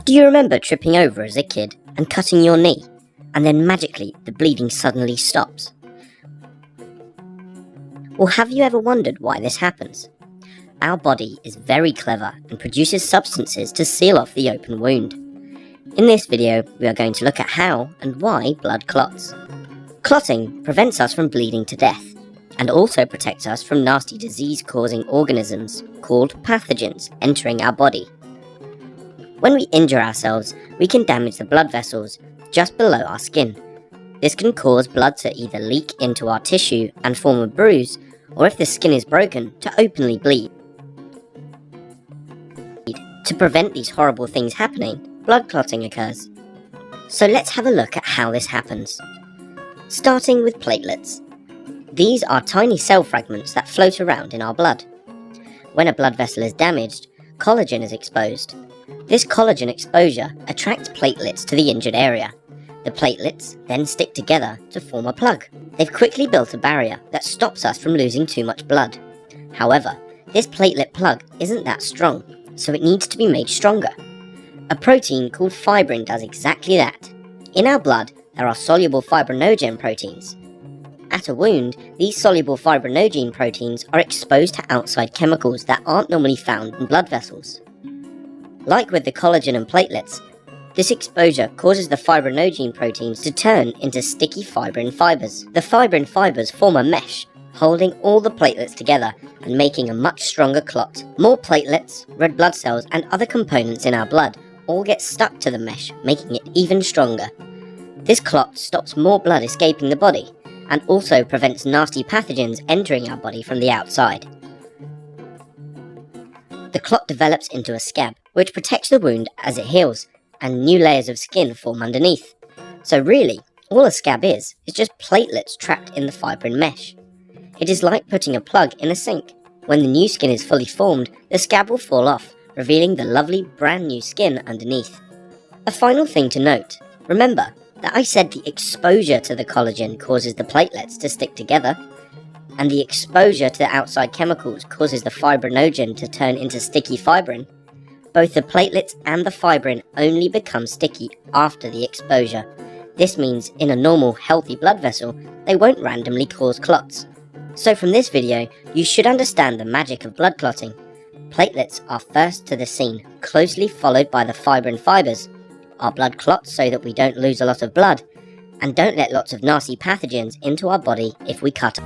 Do you remember tripping over as a kid and cutting your knee, and then magically the bleeding suddenly stops? Or have you ever wondered why this happens? Our body is very clever and produces substances to seal off the open wound. In this video, we are going to look at how and why blood clots. Clotting prevents us from bleeding to death, and also protects us from nasty disease-causing organisms called pathogens entering our body. When we injure ourselves, we can damage the blood vessels just below our skin. This can cause blood to either leak into our tissue and form a bruise, or if the skin is broken, to openly bleed. To prevent these horrible things happening, blood clotting occurs. So let's have a look at how this happens. Starting with platelets. These are tiny cell fragments that float around in our blood. When a blood vessel is damaged, collagen is exposed. This collagen exposure attracts platelets to the injured area. The platelets then stick together to form a plug. They've quickly built a barrier that stops us from losing too much blood. However, this platelet plug isn't that strong, so it needs to be made stronger. A protein called fibrin does exactly that. In our blood, there are soluble fibrinogen proteins. At a wound, these soluble fibrinogen proteins are exposed to outside chemicals that aren't normally found in blood vessels. Like with the collagen and platelets, this exposure causes the fibrinogen proteins to turn into sticky fibrin fibers. The fibrin fibers form a mesh, holding all the platelets together and making a much stronger clot. More platelets, red blood cells, and other components in our blood all get stuck to the mesh, making it even stronger. This clot stops more blood escaping the body, and also prevents nasty pathogens entering our body from the outside. The clot develops into a scab, which protects the wound as it heals, and new layers of skin form underneath. So really, all a scab is just platelets trapped in the fibrin mesh. It is like putting a plug in a sink. When the new skin is fully formed, the scab will fall off, revealing the lovely brand new skin underneath. A final thing to note, remember that I said the exposure to the collagen causes the platelets to stick together, and the exposure to the outside chemicals causes the fibrinogen to turn into sticky fibrin. Both the platelets and the fibrin only become sticky after the exposure. This means in a normal, healthy blood vessel, they won't randomly cause clots. So from this video, you should understand the magic of blood clotting. Platelets are first to the scene, closely followed by the fibrin fibers. Our blood clots so that we don't lose a lot of blood, and don't let lots of nasty pathogens into our body if we cut.